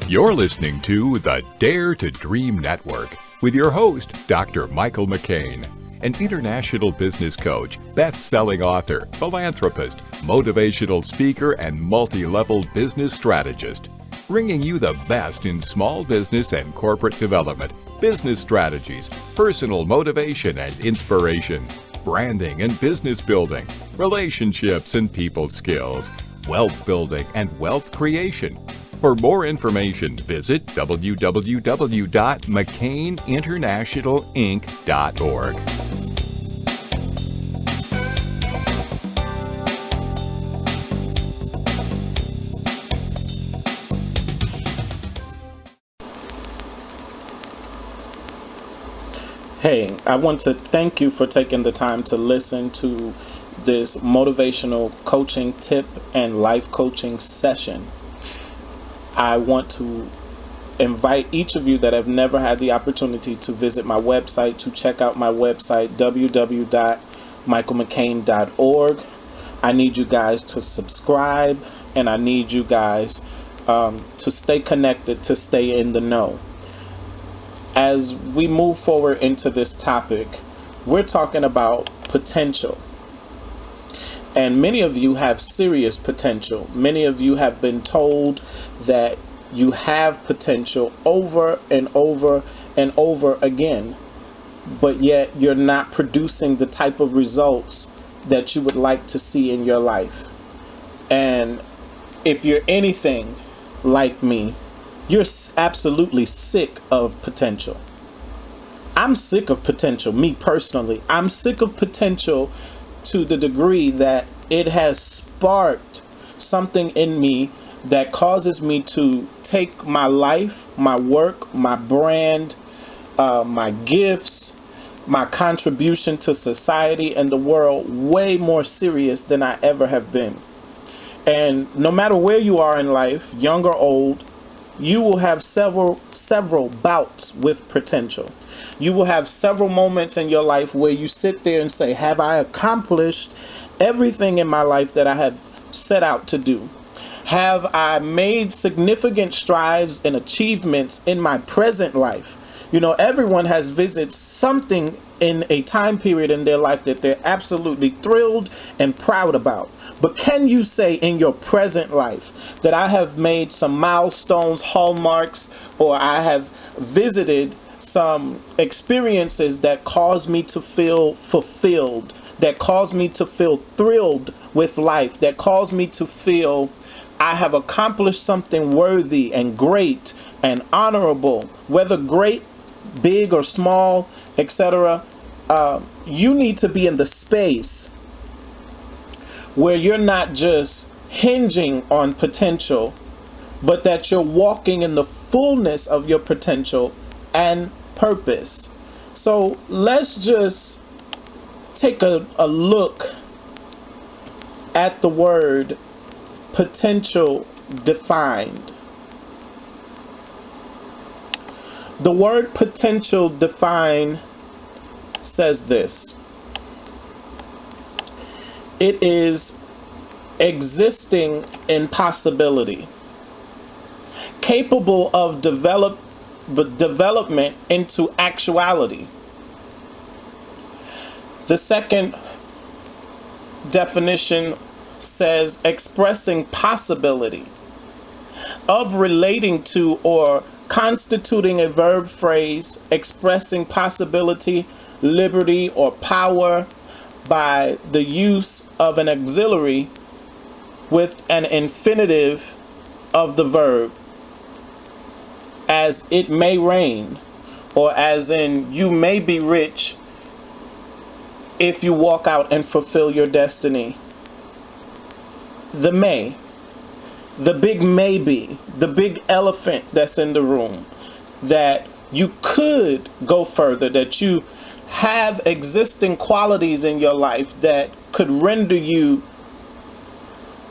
You're listening to the Dare to Dream Network with your host, Dr. Michael McCain, an international business coach, best-selling author, philanthropist, motivational speaker, and multi-level business strategist, bringing you the best in small business and corporate development, business strategies, personal motivation and inspiration, branding and business building, relationships and people skills, wealth building and wealth creation. For more information, visit www.mccaininternationalinc.org. Hey, I want to thank you for taking the time to listen to this motivational coaching tip and life coaching session. I want to invite each of you that have never had the opportunity to visit my website to check out my website, www.michaelmccain.org. I need you guys to subscribe, and I need you guys to stay connected, to stay in the know. As we move forward into this topic, we're talking about potential. And many of you have serious potential. Many of you have been told that you have potential over and over and over again, but yet you're not producing the type of results that you would like to see in your life. And if you're anything like me, you're absolutely sick of potential. I'm sick of potential, me personally. I'm sick of potential to the degree that it has sparked something in me that causes me to take my life, my work, my brand, my gifts, my contribution to society and the world way more serious than I ever have been. And no matter where you are in life, young or old, you will have several bouts with potential. You will have several moments in your life where you sit there and say, have I accomplished everything in my life that I have set out to do? Have I made significant strides and achievements in my present life? You know, everyone has visited something in a time period in their life that they're absolutely thrilled and proud about. But can you say in your present life that I have made some milestones, hallmarks, or I have visited some experiences that cause me to feel fulfilled, that cause me to feel thrilled with life, that cause me to feel I have accomplished something worthy and great and honorable, whether great, big or small, etc. You need to be in the space where you're not just hinging on potential, but that you're walking in the fullness of your potential and purpose. So let's just take a look at the word potential defined. The word potential defined says this: it is existing in possibility, capable of development into actuality. The second definition says expressing possibility, of relating to or constituting a verb phrase, expressing possibility, liberty, or power by the use of an auxiliary with an infinitive of the verb, as it may rain, or as in you may be rich if you walk out and fulfill your destiny. The may, the big maybe, the big elephant that's in the room, that you could go further, that you have existing qualities in your life that could render you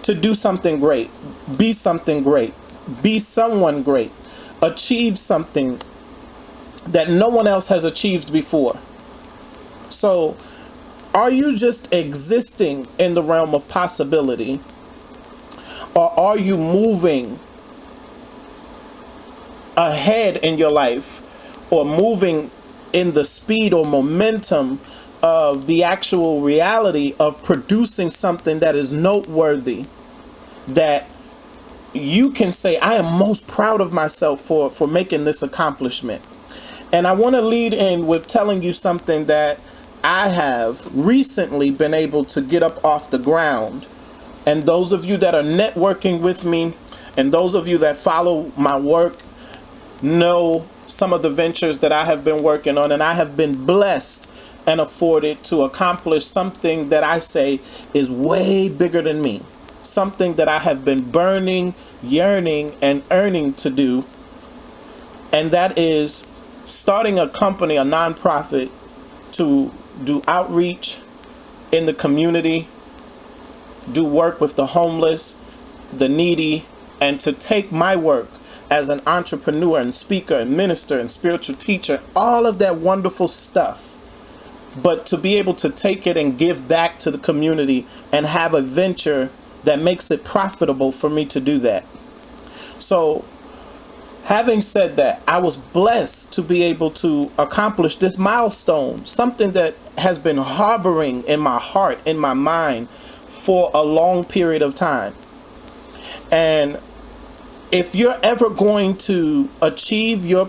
to do something great, be something great, be someone great, achieve something that no one else has achieved before. So, are you just existing in the realm of possibility, or are you moving ahead in your life or moving in the speed or momentum of the actual reality of producing something that is noteworthy, that you can say, I am most proud of myself for making this accomplishment. And I want to lead in with telling you something that I have recently been able to get up off the ground. And those of you that are networking with me and those of you that follow my work know some of the ventures that I have been working on, and I have been blessed and afforded to accomplish something that I say is way bigger than me. Something that I have been burning, yearning, and earning to do. And that is starting a company, a nonprofit, to do outreach in the community, do work with the homeless, the needy, and to take my work as an entrepreneur and speaker and minister and spiritual teacher, all of that wonderful stuff, but to be able to take it and give back to the community and have a venture that makes it profitable for me to do that. So, having said that, I was blessed to be able to accomplish this milestone, something that has been harboring in my heart, in my mind, for a long period of time. And if you're ever going to achieve your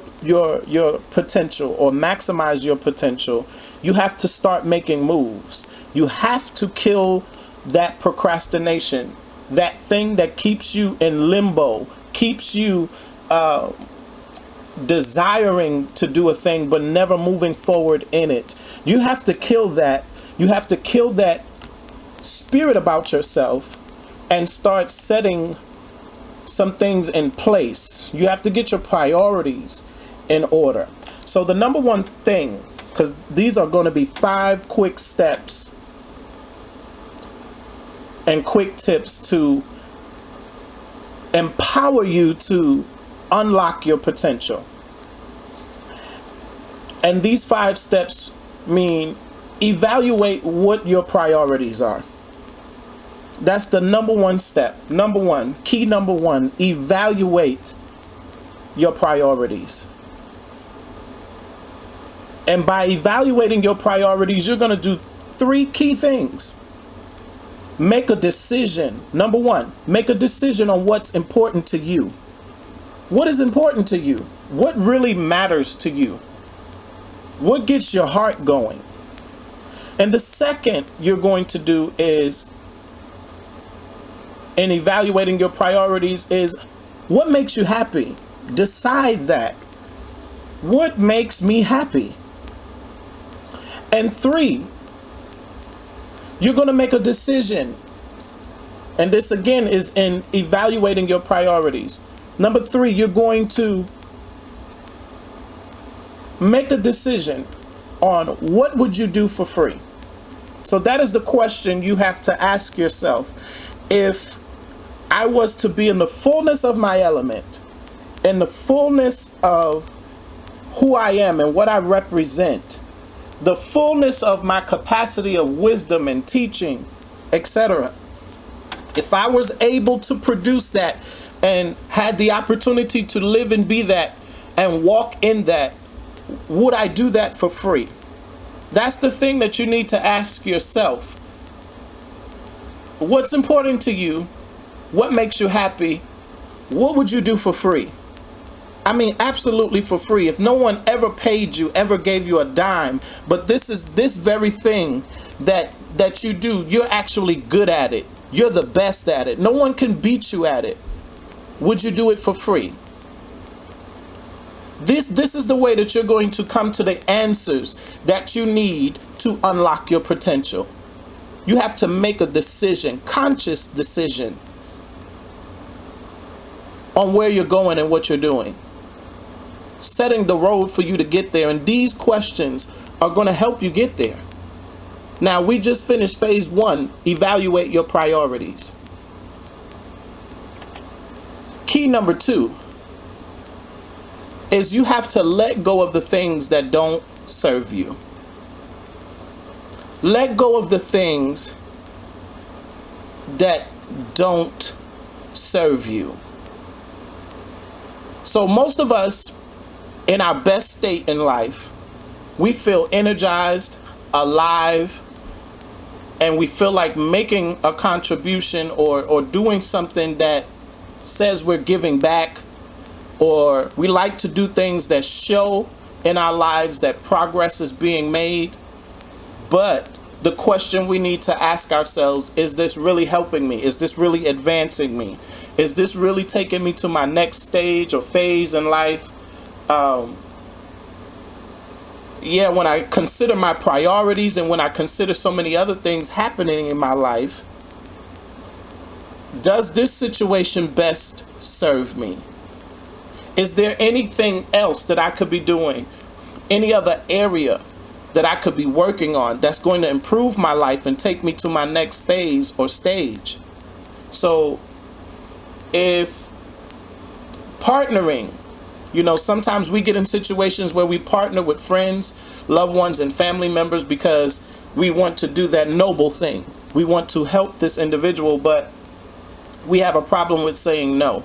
potential or maximize your potential, you have to start making moves. You have to kill that procrastination, that thing that keeps you in limbo, keeps you desiring to do a thing but never moving forward in it. You have to kill that. You have to kill that spirit about yourself and start setting some things in place. You have to get your priorities in order. So the number one thing, because these are going to be 5 quick steps and quick tips to empower you to unlock your potential. And these 5 steps mean evaluate what your priorities are. That's the number one step. Number one, key number one, evaluate your priorities. And by evaluating your priorities, you're going to do 3 key things. Make a decision. Number one, make a decision on what's important to you. What is important to you? What really matters to you? What gets your heart going? And the second you're going to do is, in evaluating your priorities, is what makes you happy. Decide that. What makes me happy? And 3, you're going to make a decision. And this again is in evaluating your priorities. Number 3, you're going to make a decision on what would you do for free. So that is the question you have to ask yourself. If I was to be in the fullness of my element, in the fullness of who I am and what I represent, the fullness of my capacity of wisdom and teaching, etc. If I was able to produce that and had the opportunity to live and be that and walk in that, would I do that for free? That's the thing that you need to ask yourself. What's important to you? What makes you happy? What would you do for free? I mean, absolutely for free. If no one ever paid you, ever gave you a dime, but this is this very thing that you do, you're actually good at it. You're the best at it. No one can beat you at it. Would you do it for free? This is the way that you're going to come to the answers that you need to unlock your potential. You have to make a decision, conscious decision, on where you're going and what you're doing. Setting the road for you to get there. And these questions are going to help you get there. Now, we just finished phase 1, evaluate your priorities. Key number 2 is you have to let go of the things that don't serve you. Let go of the things that don't serve you. So most of us in our best state in life, we feel energized, alive, and we feel like making a contribution or doing something that says we're giving back, or we like to do things that show in our lives that progress is being made. But the question we need to ask ourselves, is this really helping me? Is this really advancing me? Is this really taking me to my next stage or phase in life? When I consider my priorities and when I consider so many other things happening in my life, does this situation best serve me? Is there anything else that I could be doing? Any other area that I could be working on that's going to improve my life and take me to my next phase or stage? So if partnering, sometimes we get in situations where we partner with friends, loved ones, and family members because we want to do that noble thing. We want to help this individual, but we have a problem with saying no.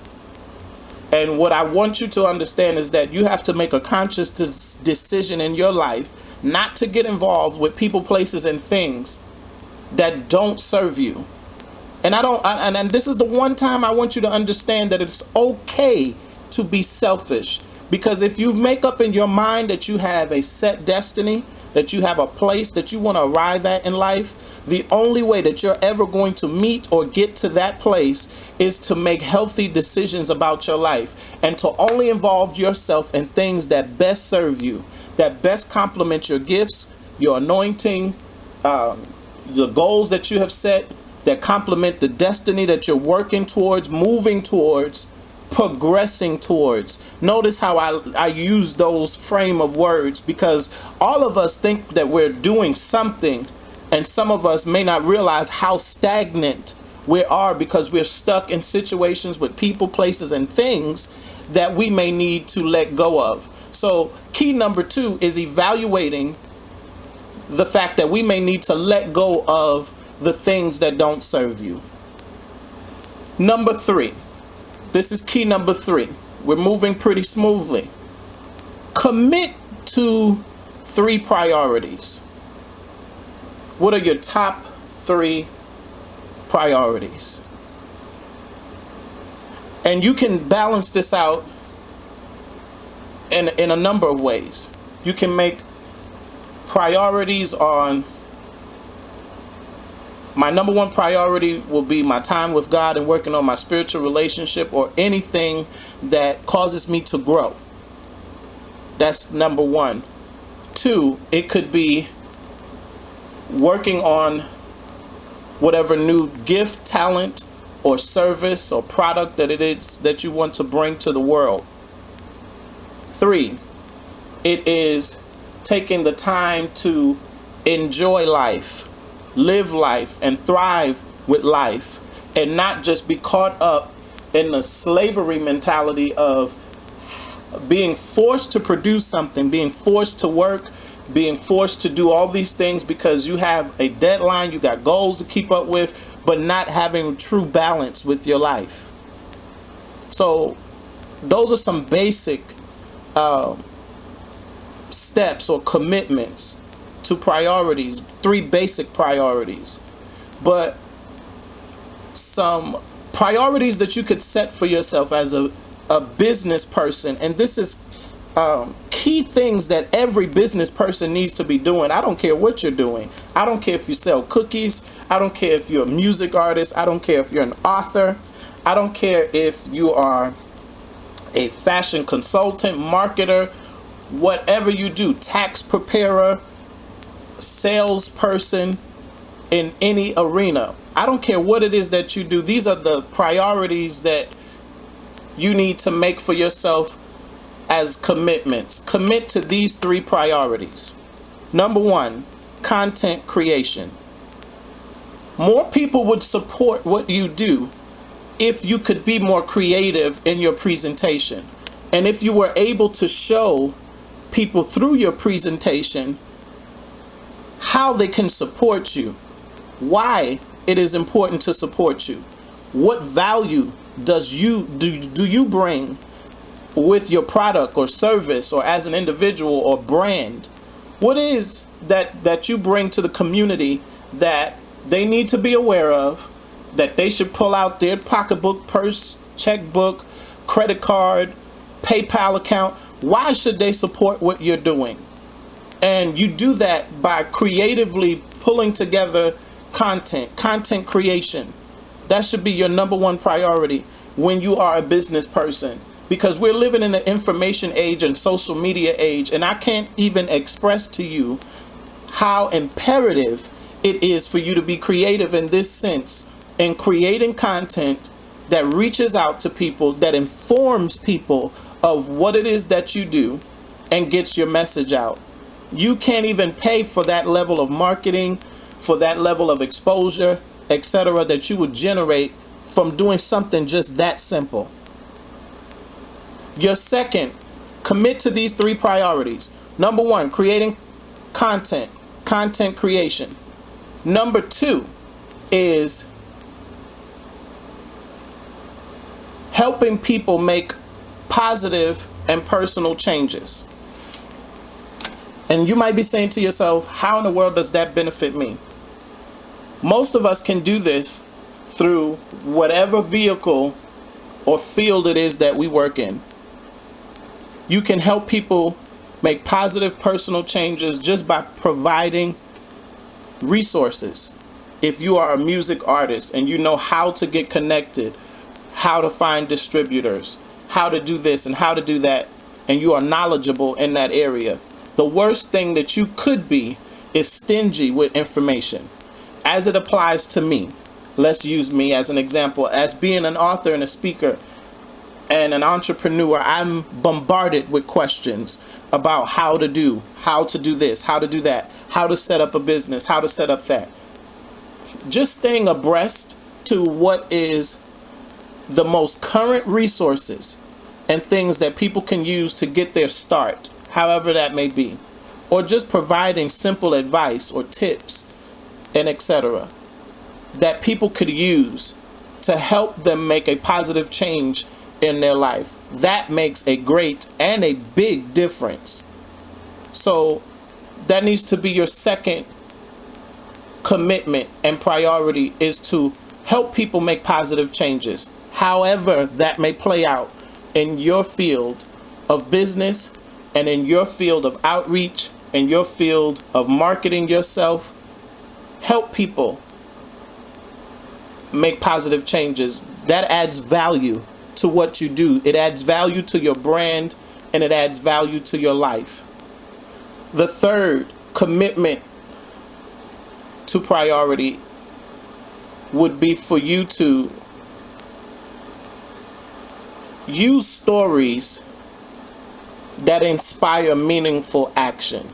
And what I want you to understand is that you have to make a conscious decision in your life not to get involved with people, places, and things that don't serve you. And and this is the one time I want you to understand that it's okay to be selfish. Because if you make up in your mind that you have a set destiny, that you have a place that you want to arrive at in life, the only way that you're ever going to meet or get to that place is to make healthy decisions about your life and to only involve yourself in things that best serve you, that best complement your gifts, your anointing, the goals that you have set, that complement the destiny that you're working towards, moving towards, progressing towards. Notice how I use those frame of words, because all of us think that we're doing something, and some of us may not realize how stagnant we are because we're stuck in situations with people, places, and things that we may need to let go of. So key number 2 is evaluating the fact that we may need to let go of the things that don't serve you. Number 3. This is key number 3. We're moving pretty smoothly. Commit to 3 priorities. What are your top 3 priorities? And you can balance this out in a number of ways. You can make priorities on, my number 1 priority will be my time with God and working on my spiritual relationship or anything that causes me to grow. That's number 1. 2, it could be working on whatever new gift, talent, or service or product that it is that you want to bring to the world. 3, it is taking the time to enjoy life, live life, and thrive with life, and not just be caught up in the slavery mentality of being forced to produce something, being forced to work, being forced to do all these things because you have a deadline, you got goals to keep up with, but not having true balance with your life. So those are some basic steps or commitments to priorities, 3 basic priorities. But some priorities that you could set for yourself as a business person, and this is key things that every business person needs to be doing. I don't care what you're doing. I don't care if you sell cookies. I don't care if you're a music artist. I don't care if you're an author. I don't care if you are a fashion consultant, marketer, whatever you do, tax preparer, salesperson, in any arena. I don't care what it is that you do. These are the priorities that you need to make for yourself as commitments. Commit to these 3 priorities. Number 1, content creation. More people would support what you do if you could be more creative in your presentation. And if you were able to show people through your presentation how they can support you, why it is important to support you, what value do you bring with your product or service, or as an individual or brand? What is that you bring to the community that they need to be aware of, that they should pull out their pocketbook, purse, checkbook, credit card, PayPal account? Why should they support what you're doing? And you do that by creatively pulling together content creation. That should be your number one priority when you are a business person, because we're living in the information age and social media age, and I can't even express to you how imperative it is for you to be creative in this sense, in creating content that reaches out to people, that informs people of what it is that you do and gets your message out. You can't even pay for that level of marketing, for that level of exposure, etc., that you would generate from doing something just that simple. Your second, commit to these three priorities. Number one, creating content creation. Number two is helping people make positive and personal changes. And you might be saying to yourself, how in the world does that benefit me? Most of us can do this through whatever vehicle or field it is that we work in. You can help people make positive personal changes just by providing resources. If you are a music artist and you know how to get connected, how to find distributors, how to do this and how to do that, and you are knowledgeable in that area, the worst thing that you could be is stingy with information. As it applies to me, let's use me as an example. As being an author and a speaker and an entrepreneur, I'm bombarded with questions about how to do this, how to do that, how to set up a business, how to set up that. Just staying abreast to what is the most current resources and things that people can use to get their start, however that may be, or just providing simple advice or tips and etc. that people could use to help them make a positive change in their life. That makes a great and a big difference. So that needs to be your second commitment and priority, is to help people make positive changes, however that may play out in your field of business and in your field of outreach, in your field of marketing yourself. Help people make positive changes. That adds value to what you do. It adds value to your brand, and it adds value to your life. The third commitment to priority would be for you to use stories that inspire meaningful action.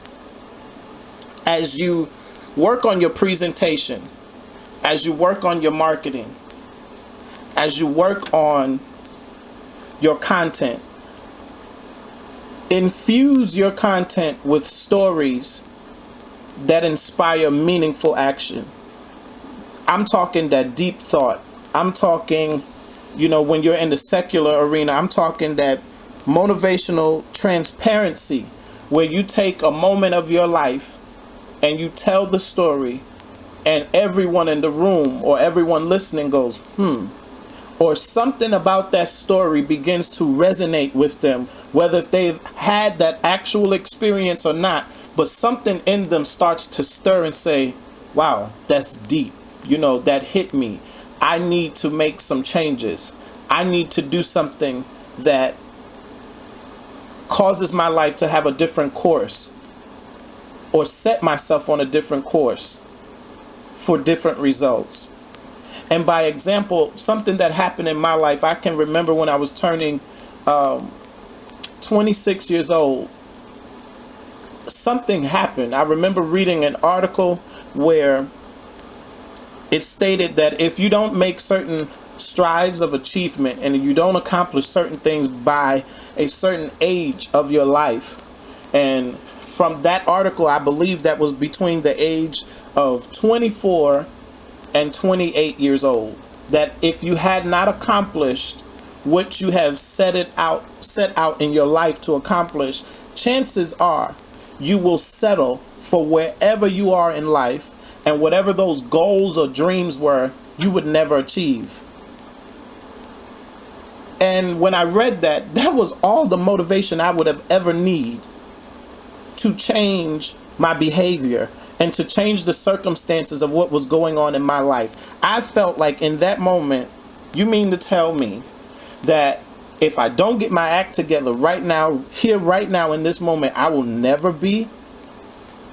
As you work on your presentation, as you work on your marketing, as you work on your content, infuse your content with stories that inspire meaningful action. I'm talking that deep thought. I'm talking, when you're in the secular arena, I'm talking that motivational transparency, where you take a moment of your life and you tell the story, and everyone in the room or everyone listening goes, or something about that story begins to resonate with them, whether if they've had that actual experience or not, but something in them starts to stir and say, wow, that's deep. That hit me. I need to make some changes. I need to do something that causes my life to have a different course, or set myself on a different course for different results. And by example, something that happened in my life, I can remember when I was turning 26 years old, something happened. I remember reading an article where it stated that if you don't make certain strides of achievement and you don't accomplish certain things by a certain age of your life, and from that article, I believe that was between the age of 24 and 28 years old, that if you had not accomplished what you have set out in your life to accomplish, chances are you will settle for wherever you are in life, and whatever those goals or dreams were, you would never achieve. And when I read that, that was all the motivation I would have ever need to change my behavior and to change the circumstances of what was going on in my life. I felt like in that moment, you mean to tell me that if I don't get my act together right now, here, right now, in this moment, I will never be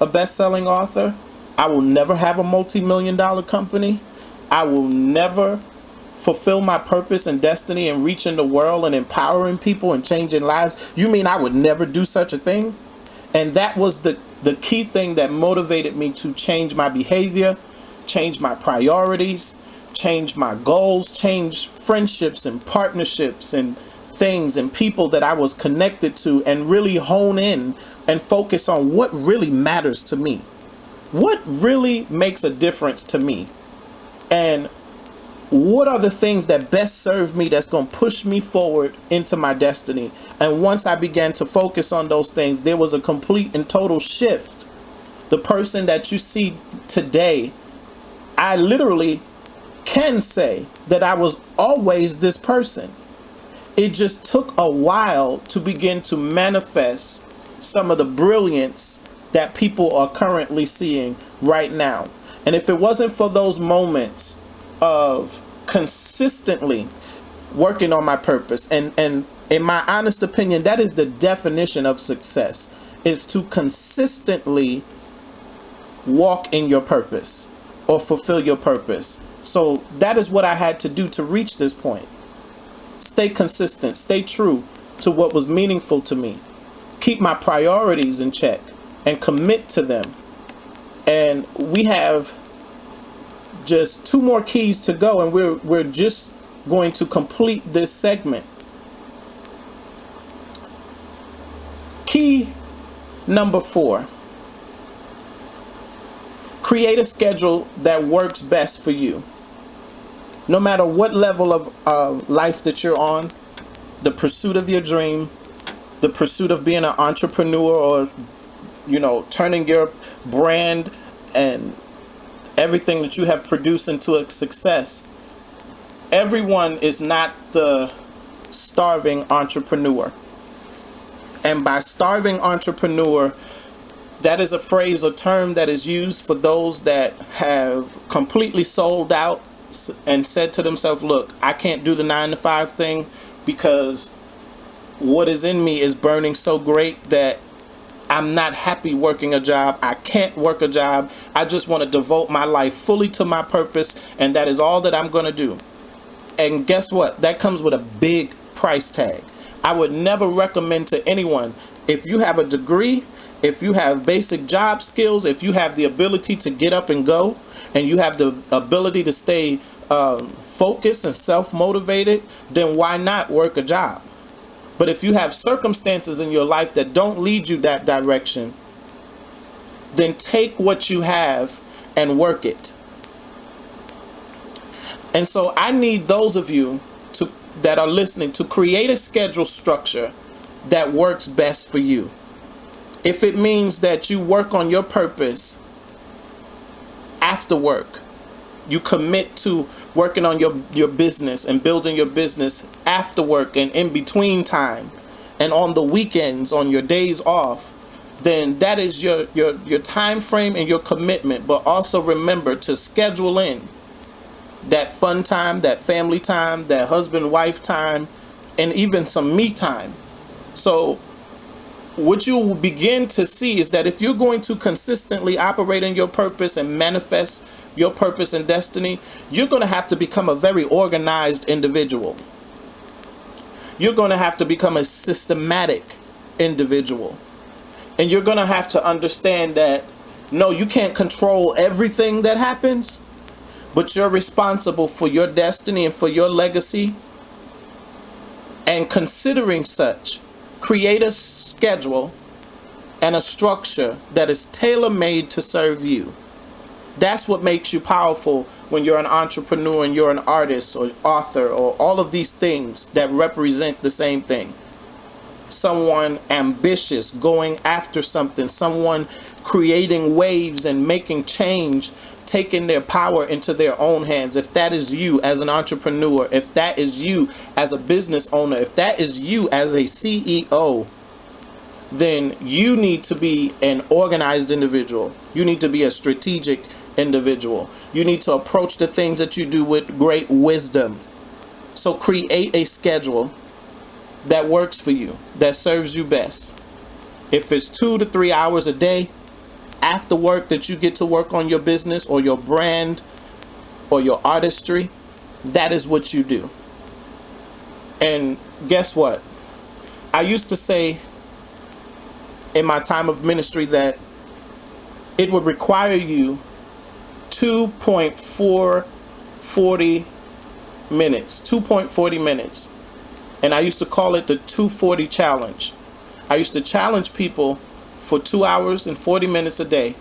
a best-selling author? I will never have a multi-million-dollar company? I will never fulfill my purpose and destiny and reaching the world and empowering people and changing lives? You mean I would never do such a thing? And that was the key thing that motivated me to change my behavior, change my priorities, change my goals, change friendships and partnerships and things and people that I was connected to, and really hone in and focus on what really matters to me. What really makes a difference to me? And what are the things that best serve me, that's going to push me forward into my destiny? And once I began to focus on those things, there was a complete and total shift. The person that you see today, I literally can say that I was always this person. It just took a while to begin to manifest some of the brilliance that people are currently seeing right now. And if it wasn't for those moments of consistently working on my purpose, and in my honest opinion, that is the definition of success, is to consistently walk in your purpose or fulfill your purpose. So that is what I had to do to reach this point. Stay consistent, stay true to what was meaningful to me, keep my priorities in check and commit to them. And we have just 2 more keys to go, and we're just going to complete this segment. Key number 4. Create a schedule that works best for you. No matter what level of life that you're on, the pursuit of your dream, the pursuit of being an entrepreneur, or, turning your brand and everything that you have produced into a success. Everyone is not the starving entrepreneur. And by starving entrepreneur, that is a phrase or term that is used for those that have completely sold out and said to themselves, look, I can't do the 9-to-5 thing because what is in me is burning so great that I'm not happy working a job. I can't work a job. I just want to devote my life fully to my purpose, and that is all that I'm going to do. And guess what? That comes with a big price tag. I would never recommend to anyone, if you have a degree, if you have basic job skills, if you have the ability to get up and go, and you have the ability to stay focused and self-motivated, then why not work a job? But if you have circumstances in your life that don't lead you that direction, then take what you have and work it. And so I need those of you that are listening to create a schedule structure that works best for you. If it means that you work on your purpose after work, you commit to working on your business and building your business after work and in between time and on the weekends, on your days off, then that is your time frame and your commitment. But also remember to schedule in that fun time, that family time, that husband-wife time, and even some me time. So what you will begin to see is that if you're going to consistently operate in your purpose and manifest your purpose and destiny, you're going to have to become a very organized individual. You're going to have to become a systematic individual. And you're going to have to understand that, no, you can't control everything that happens, but you're responsible for your destiny and for your legacy. And considering such, create a schedule and a structure that is tailor-made to serve you. That's what makes you powerful when you're an entrepreneur and you're an artist or author or all of these things that represent the same thing. Someone ambitious, going after something, someone creating waves and making change, taking their power into their own hands. If that is you as an entrepreneur, if that is you as a business owner, if that is you as a CEO, then you need to be an organized individual. You need to be a strategic individual. You need to approach the things that you do with great wisdom. So create a schedule that works for you, that serves you best. If it's 2 to 3 hours a day after work that you get to work on your business or your brand or your artistry, that is what you do. And guess what? I used to say in my time of ministry that it would require you 2.40 minutes. And I used to call it the 240 challenge. I used to challenge people for 2 hours and 40 minutes a day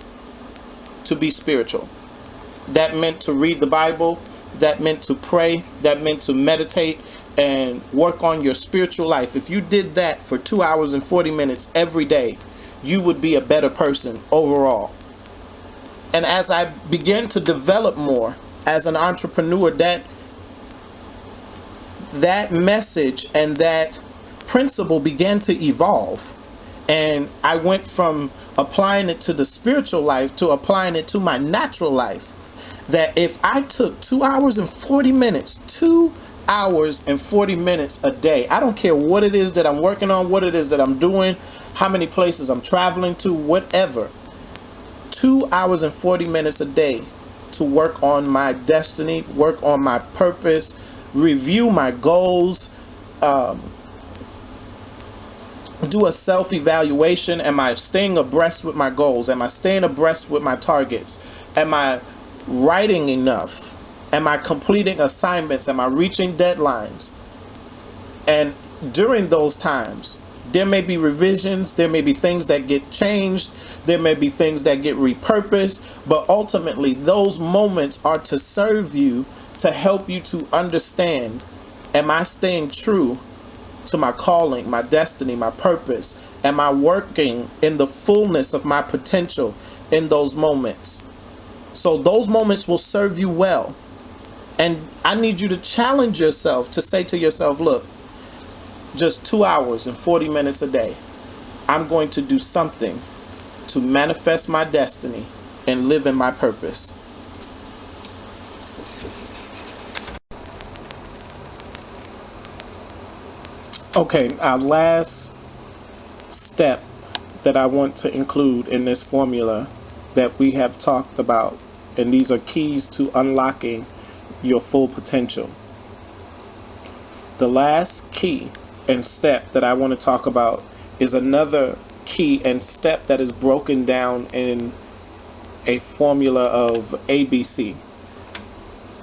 to be spiritual. That meant to read the Bible. That meant to pray. That meant to meditate and work on your spiritual life. If you did that for 2 hours and 40 minutes every day, you would be a better person overall. And as I began to develop more as an entrepreneur, that message and that principle began to evolve. And I went from applying it to the spiritual life to applying it to my natural life. That if I took 2 hours and 40 minutes, 2 hours and 40 minutes a day, I don't care what it is that I'm working on, what it is that I'm doing, how many places I'm traveling to, whatever, 2 hours and 40 minutes a day to work on my destiny, work on my purpose, review my goals, do a self-evaluation. Am I staying abreast with my goals? Am I staying abreast with my targets? Am I writing enough? Am I completing assignments? Am I reaching deadlines? And during those times, there may be revisions, there may be things that get changed, there may be things that get repurposed, but ultimately those moments are to serve you, to help you to understand, am I staying true to my calling, my destiny, my purpose? Am I working in the fullness of my potential in those moments? So those moments will serve you well. And I need you to challenge yourself to say to yourself, look, just 2 hours and 40 minutes a day, I'm going to do something to manifest my destiny and live in my purpose. Okay, our last step that I want to include in this formula that we have talked about, and these are keys to unlocking your full potential. The last key and step that I want to talk about is another key and step that is broken down in a formula of ABC.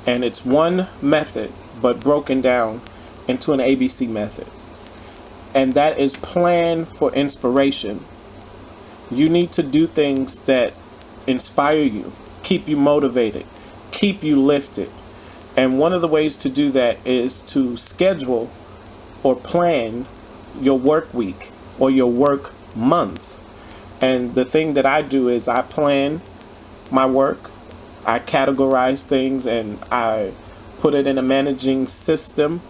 And it's one method, but broken down into an ABC method. And that is plan for inspiration. You need to do things that inspire you, keep you motivated, keep you lifted. And one of the ways to do that is to schedule or plan your work week or your work month. And the thing that I do is I plan my work, I categorize things, and I put it in a managing system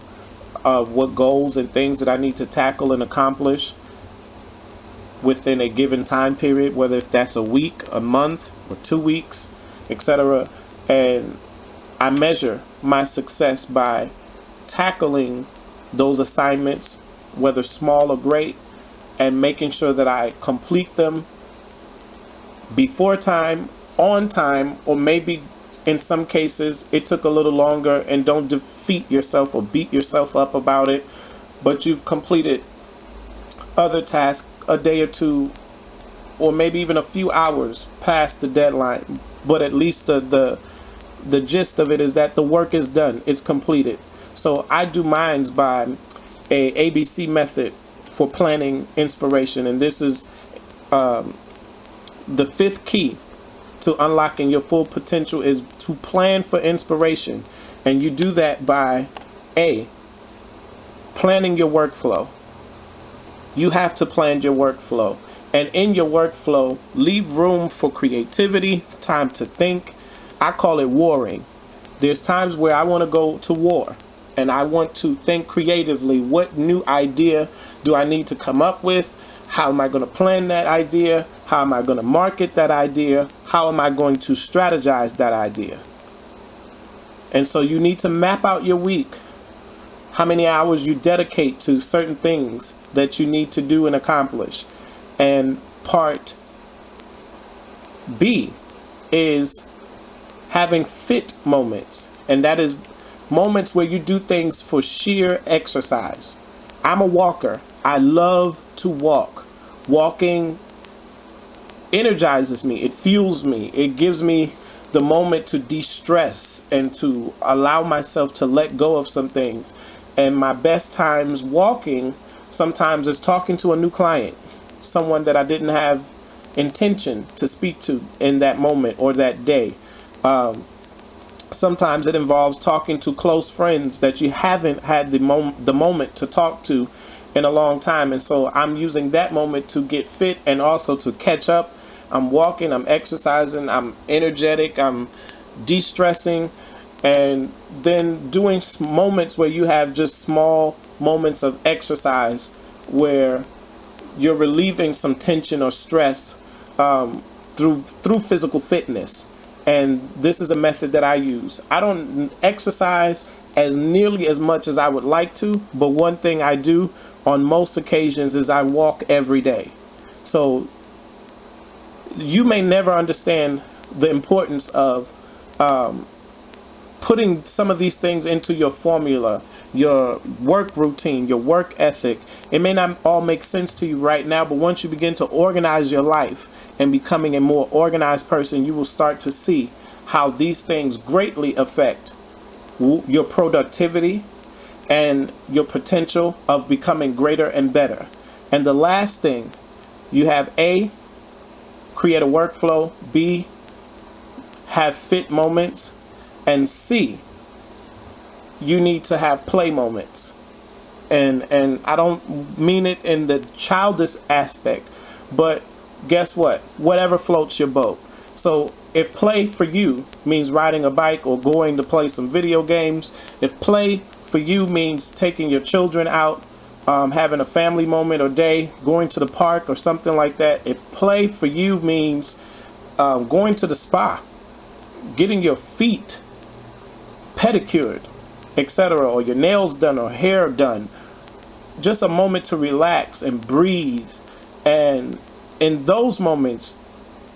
of what goals and things that I need to tackle and accomplish within a given time period, whether if that's a week, a month, or 2 weeks, etc. And I measure my success by tackling those assignments, whether small or great, and making sure that I complete them before time, on time, or maybe in some cases it took a little longer. And don't defeat yourself or beat yourself up about it, but you've completed other tasks a day or two, or maybe even a few hours past the deadline. But at least the gist of it is that the work is done, it's completed. So I do mines by a ABC method for planning inspiration, and this is the fifth key to unlocking your full potential is to plan for inspiration. And you do that by planning your workflow. You have to plan your workflow. And in your workflow, leave room for creativity, time to think. I call it warring. There's times where I want to go to war and I want to think creatively. What new idea do I need to come up with? How am I going to plan that idea? How am I going to market that idea? How am I going to strategize that idea? And so you need to map out your week. How many hours you dedicate to certain things that you need to do and accomplish. And part B is having fit moments. And that is moments where you do things for sheer exercise. I'm a walker. I love to walk. Walking energizes me. It fuels me. It gives me the moment to de-stress and to allow myself to let go of some things. And my best times walking sometimes is talking to a new client, someone that I didn't have intention to speak to in that moment or that day. Sometimes it involves talking to close friends that you haven't had the moment to talk to in a long time. And so I'm using that moment to get fit and also to catch up. I'm walking, I'm exercising, I'm energetic, I'm de-stressing, and then doing moments where you have just small moments of exercise where you're relieving some tension or stress through physical fitness. And this is a method that I use. I don't exercise as nearly as much as I would like to, but one thing I do on most occasions is I walk every day. So you may never understand the importance of putting some of these things into your formula, your work routine, your work ethic. It may not all make sense to you right now, but once you begin to organize your life and becoming a more organized person, you will start to see how these things greatly affect your productivity and your potential of becoming greater and better. And the last thing, you have A, create a workflow, B, have fit moments, and C, you need to have play moments. And I don't mean it in the childish aspect, but guess what? Whatever floats your boat. So if play for you means riding a bike or going to play some video games, if play for you means taking your children out, having a family moment or day, going to the park or something like that, if play for you means going to the spa, getting your feet pedicured, etc., or your nails done or hair done, just a moment to relax and breathe. And in those moments,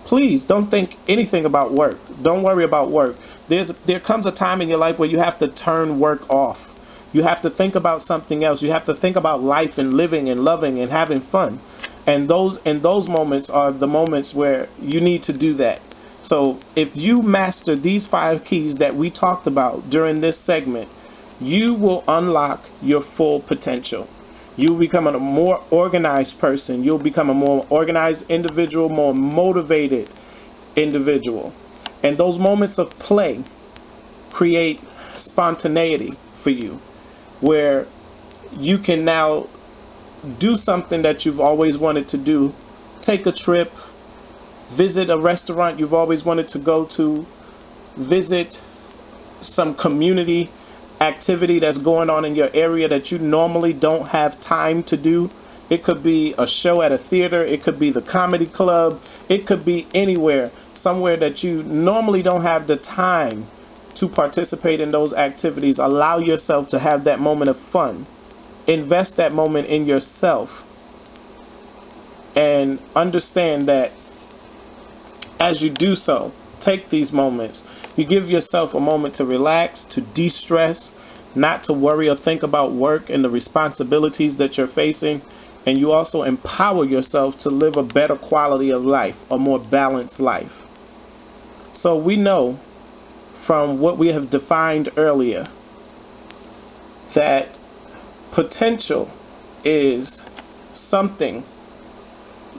please don't think anything about work. Don't worry about work. There comes a time in your life where you have to turn work off. You have to think about something else. You have to think about life and living and loving and having fun. And those moments are the moments where you need to do that. So if you master these 5 keys that we talked about during this segment, you will unlock your full potential. You'll become a more organized person. You'll become a more organized individual, more motivated individual. And those moments of play create spontaneity for you, where you can now do something that you've always wanted to do. Take a trip, visit a restaurant you've always wanted to go to, visit some community activity that's going on in your area that you normally don't have time to do. It could be a show at a theater, it could be the comedy club, it could be anywhere, somewhere that you normally don't have the time to participate in those activities. Allow yourself to have that moment of fun. Invest that moment in yourself, and understand that as you do so, take these moments. You give yourself a moment to relax, to de-stress, not to worry or think about work and the responsibilities that you're facing. And you also empower yourself to live a better quality of life, a more balanced life. So we know from what we have defined earlier that potential is something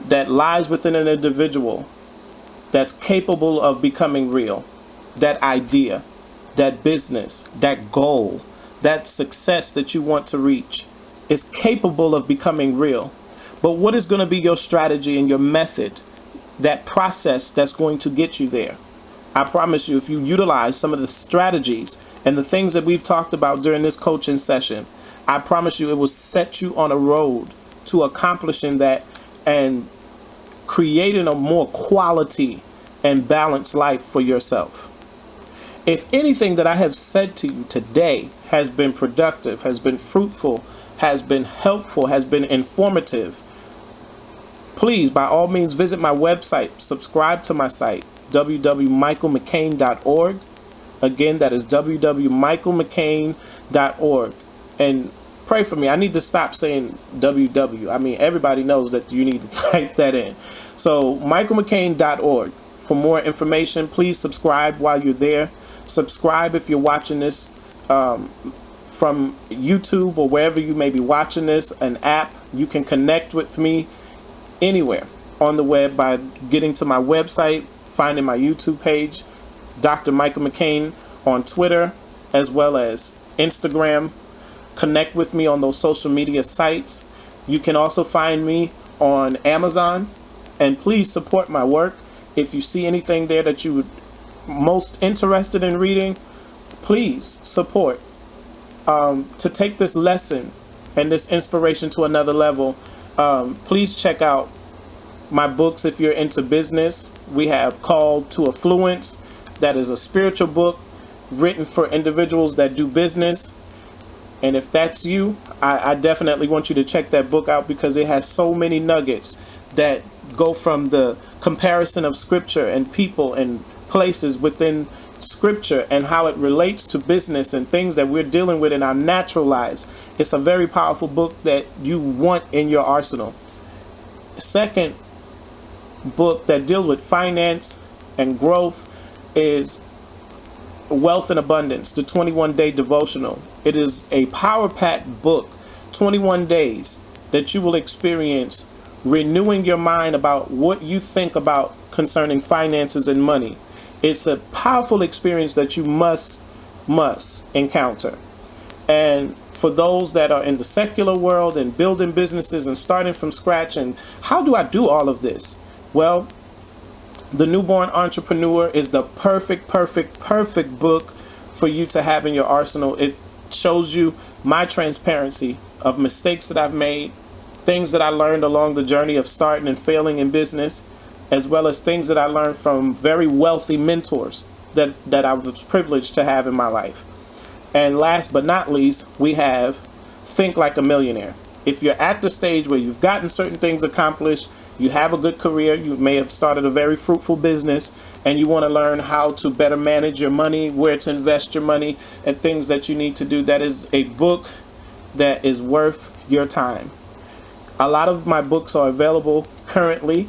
that lies within an individual that's capable of becoming real. That idea, that business, that goal, that success that you want to reach is capable of becoming real. But what is going to be your strategy and your method, that process that's going to get you there? I promise you, if you utilize some of the strategies and the things that we've talked about during this coaching session, I promise you it will set you on a road to accomplishing that and creating a more quality and balanced life for yourself. If anything that I have said to you today has been productive, has been fruitful, has been helpful, has been informative, please, by all means, visit my website, subscribe to my site, www.michaelmccain.org. Again, that is www.michaelmccain.org. And pray for me. I need to stop saying www. I mean, everybody knows that you need to type that in. So, michaelmccain.org. For more information, please subscribe while you're there. Subscribe if you're watching this from YouTube or wherever you may be watching this, an app. You can connect with me anywhere on the web by getting to my website, finding my YouTube page, Dr. Michael McCain on Twitter, as well as Instagram. Connect with me on those social media sites. You can also find me on Amazon, and please support my work. If you see anything there that you would most interested in reading, please support. To take this lesson and this inspiration to another level, please check out my books if you're into business. We have Called to Affluence. That is a spiritual book written for individuals that do business. And if that's you, I definitely want you to check that book out because it has so many nuggets that go from the comparison of scripture and people and places within scripture and how it relates to business and things that we're dealing with in our natural lives. It's a very powerful book that you want in your arsenal. Second book that deals with finance and growth is Wealth and Abundance, the 21-day devotional. It is a power-packed book, 21 days that you will experience renewing your mind about what you think about concerning finances and money. It's a powerful experience that you must encounter. And for those that are in the secular world and building businesses and starting from scratch, and how do I do all of this? Well, The Newborn Entrepreneur is the perfect book for you to have in your arsenal. It shows you my transparency of mistakes that I've made, things that I learned along the journey of starting and failing in business, as well as things that I learned from very wealthy mentors that I was privileged to have in my life. And last but not least, we have Think Like a Millionaire. If you're at the stage where you've gotten certain things accomplished, you have a good career, you may have started a very fruitful business, and you want to learn how to better manage your money, where to invest your money, and things that you need to do, that is a book that is worth your time. A lot of my books are available currently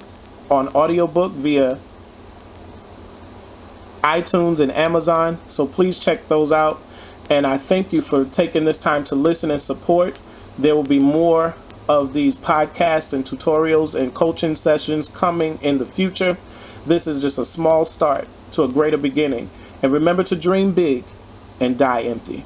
on audiobook via iTunes and Amazon, so please check those out. And I thank you for taking this time to listen and support. There will be more of these podcasts and tutorials and coaching sessions coming in the future. This is just a small start to a greater beginning. And remember to dream big and die empty.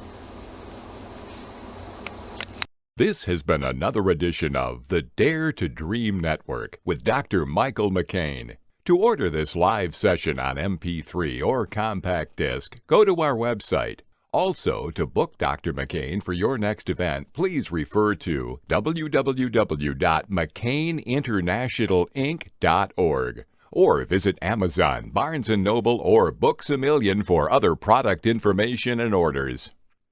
This has been another edition of the Dare to Dream Network with Dr. Michael McCain. To order this live session on MP3 or compact disc, go to our website. Also, to book Dr. McCain for your next event, please refer to www.mccaininternationalinc.org or visit Amazon, Barnes & Noble, or Books A Million for other product information and orders.